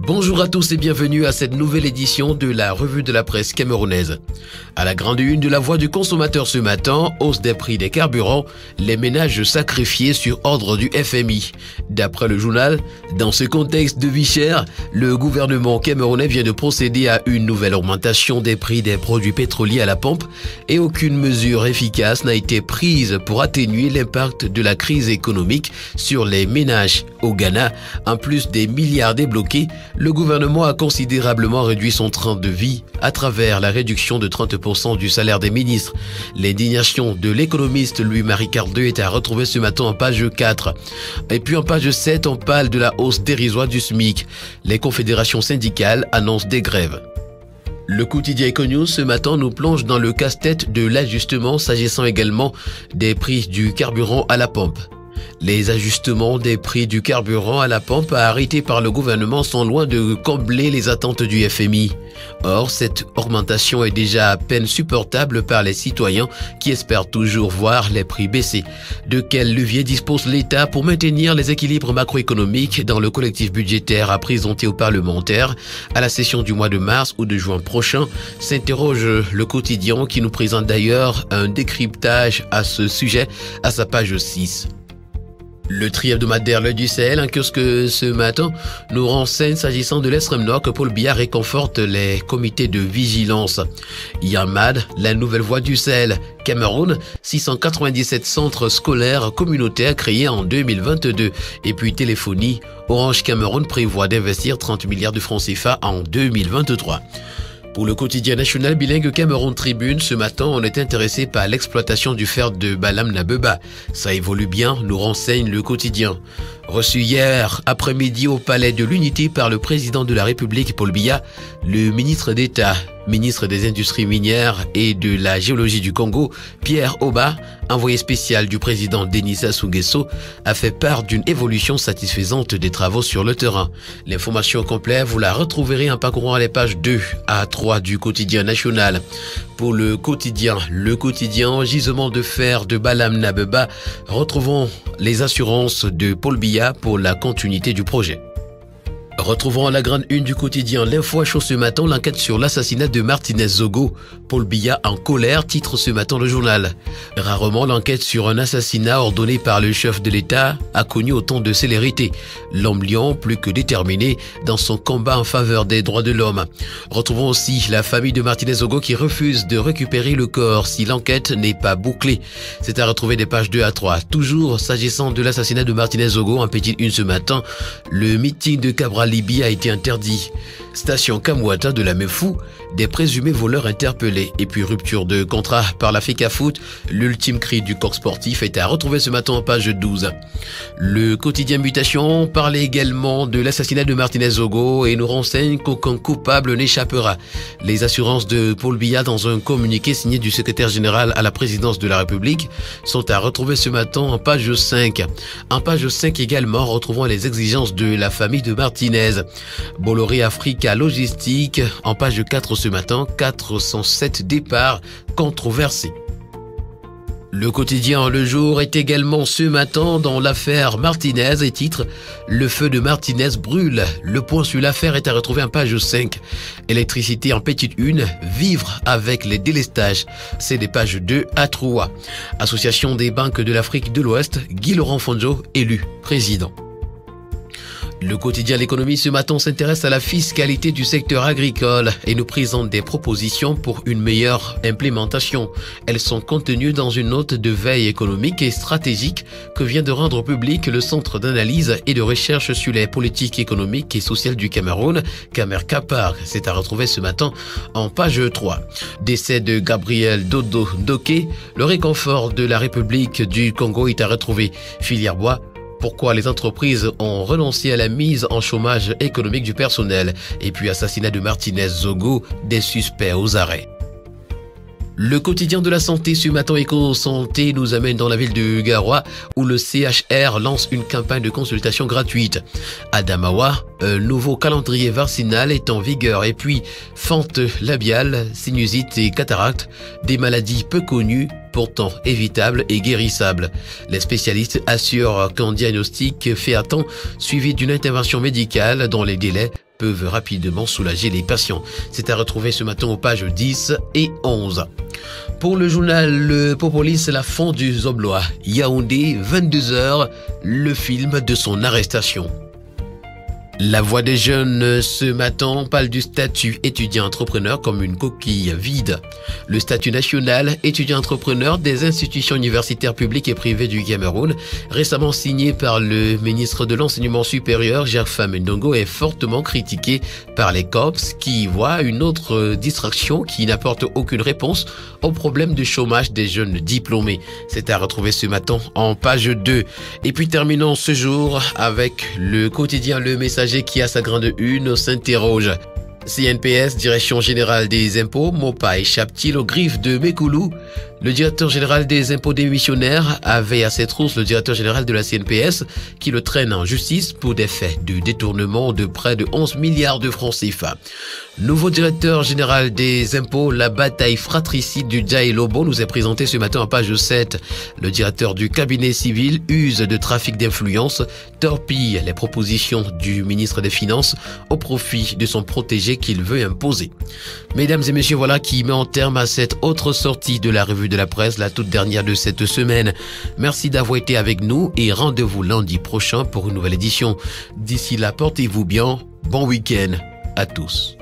Bonjour à tous et bienvenue à cette nouvelle édition de la revue de la presse camerounaise. À la grande une de la voix du consommateur ce matin, hausse des prix des carburants, les ménages sacrifiés sur ordre du FMI. D'après le journal, dans ce contexte de vie chère, le gouvernement camerounais vient de procéder à une nouvelle augmentation des prix des produits pétroliers à la pompe et aucune mesure efficace n'a été prise pour atténuer l'impact de la crise économique sur les ménages. Au Ghana, en plus des milliards débloqués, le gouvernement a considérablement réduit son train de vie à travers la réduction de 30% du salaire des ministres. L'indignation de l'économiste Louis-Marie Cardeux est à retrouver ce matin en page 4. Et puis en page 7, on parle de la hausse dérisoire du SMIC. Les confédérations syndicales annoncent des grèves. Le quotidien Econews ce matin nous plonge dans le casse-tête de l'ajustement s'agissant également des prix du carburant à la pompe. Les ajustements des prix du carburant à la pompe arrêtés par le gouvernement sont loin de combler les attentes du FMI. Or, cette augmentation est déjà à peine supportable par les citoyens qui espèrent toujours voir les prix baisser. De quel levier dispose l'État pour maintenir les équilibres macroéconomiques dans le collectif budgétaire à présenter aux parlementaires à la session du mois de mars ou de juin prochain, s'interroge le quotidien qui nous présente d'ailleurs un décryptage à ce sujet à sa page 6. Le tri hebdomadaire L'Œil du Sahel, un kiosque ce matin, nous renseigne s'agissant de l'extrême nord que Paul Biya réconforte les comités de vigilance. Yamad, la nouvelle voie du Sahel. Cameroun, 697 centres scolaires communautaires créés en 2022. Et puis téléphonie, Orange Cameroun prévoit d'investir 30 milliards de francs CFA en 2023. Pour le quotidien national bilingue Cameroun Tribune, ce matin, on est intéressé par l'exploitation du fer de Balam Nabeba. Ça évolue bien, nous renseigne le quotidien. Reçu hier après-midi au Palais de l'Unité par le président de la République, Paul Biya, le ministre d'État, ministre des Industries minières et de la Géologie du Congo, Pierre Oba, envoyé spécial du président Denis Sassou Nguesso, a fait part d'une évolution satisfaisante des travaux sur le terrain. L'information complète, vous la retrouverez en parcourant les pages 2 à 3 du quotidien national. Pour le quotidien, gisement de fer de Balam Nabeba, retrouvons les assurances de Paul Biya pour la continuité du projet. Retrouvons la grande une du quotidien L'Info à chaud ce matin, l'enquête sur l'assassinat de Martinez Zogo. Paul Biya en colère, titre ce matin le journal. Rarement l'enquête sur un assassinat ordonné par le chef de l'État a connu autant de célérité. L'homme lion plus que déterminé dans son combat en faveur des droits de l'homme. Retrouvons aussi la famille de Martinez Zogo qui refuse de récupérer le corps si l'enquête n'est pas bouclée. C'est à retrouver des pages 2 à 3. Toujours s'agissant de l'assassinat de Martinez Zogo, en petite une ce matin, le meeting de Cabral Libye a été interdit. Station Kamwata de la Mefou, des présumés voleurs interpellés. Et puis rupture de contrat par la FECAFOOT, l'ultime cri du coq sportif est à retrouver ce matin en page 12. Le quotidien Mutation parlait également de l'assassinat de Martinez Zogo et nous renseigne qu'aucun coupable n'échappera. Les assurances de Paul Biya dans un communiqué signé du secrétaire général à la présidence de la République sont à retrouver ce matin en page 5. En page 5 également, retrouvons les exigences de la famille de Martinez. Bolloré Africa Logistique, en page 4 ce matin, 407 départs controversés. Le quotidien Le Jour est également ce matin dans l'affaire Martinez et titre « Le feu de Martinez brûle ». Le point sur l'affaire est à retrouver en page 5. Électricité en petite une, vivre avec les délestages. C'est des pages 2 à 3. Association des banques de l'Afrique de l'Ouest, Guy Laurent Fonjo, élu président. Le quotidien L'économie ce matin s'intéresse à la fiscalité du secteur agricole et nous présente des propositions pour une meilleure implémentation. Elles sont contenues dans une note de veille économique et stratégique que vient de rendre public le Centre d'analyse et de recherche sur les politiques économiques et sociales du Cameroun, Camer-Capar. C'est à retrouver ce matin en page 3. Décès de Gabriel Dodo Doké, le réconfort de la République du Congo est à retrouver. Filière bois. Pourquoi les entreprises ont renoncé à la mise en chômage économique du personnel et puis assassinat de Martinez Zogo, des suspects aux arrêts. Le quotidien de la santé ce matin Éco-Santé nous amène dans la ville de Garoua où le CHR lance une campagne de consultation gratuite. À Damawa, un nouveau calendrier vaccinal est en vigueur et puis fente labiale, sinusite et cataracte, des maladies peu connues, pourtant évitables et guérissables. Les spécialistes assurent qu'un diagnostic fait à temps suivi d'une intervention médicale dans les délais peuvent rapidement soulager les patients. C'est à retrouver ce matin aux pages 10 et 11. Pour le journal Le Popolis, la fondue Zoblois, Yaoundé, 22h, le film de son arrestation. La Voix des jeunes ce matin parle du statut étudiant-entrepreneur comme une coquille vide. Le statut national étudiant-entrepreneur des institutions universitaires publiques et privées du Cameroun, récemment signé par le ministre de l'Enseignement supérieur, Gerfam Ndongo, est fortement critiqué par les COPS qui y voient une autre distraction qui n'apporte aucune réponse au problème de chômage des jeunes diplômés. C'est à retrouver ce matin en page 2. Et puis terminons ce jour avec le quotidien Le Messager qui a sa grande une s'interroge. CNPS, Direction Générale des Impôts, Mopa échappe-t-il aux griffes de Mekoulou? Le directeur général des impôts démissionnaire avait à ses trousses le directeur général de la CNPS qui le traîne en justice pour des faits de détournement de près de 11 milliards de francs CFA. Nouveau directeur général des impôts, la bataille fratricide du Djaï Lobo nous est présentée ce matin en page 7. Le directeur du cabinet civil use de trafic d'influence, torpille les propositions du ministre des Finances au profit de son protégé qu'il veut imposer. Mesdames et messieurs, voilà qui met en terme à cette autre sortie de la revue de la presse, la toute dernière de cette semaine. Merci d'avoir été avec nous et rendez-vous lundi prochain pour une nouvelle édition. D'ici là, portez-vous bien. Bon week-end à tous.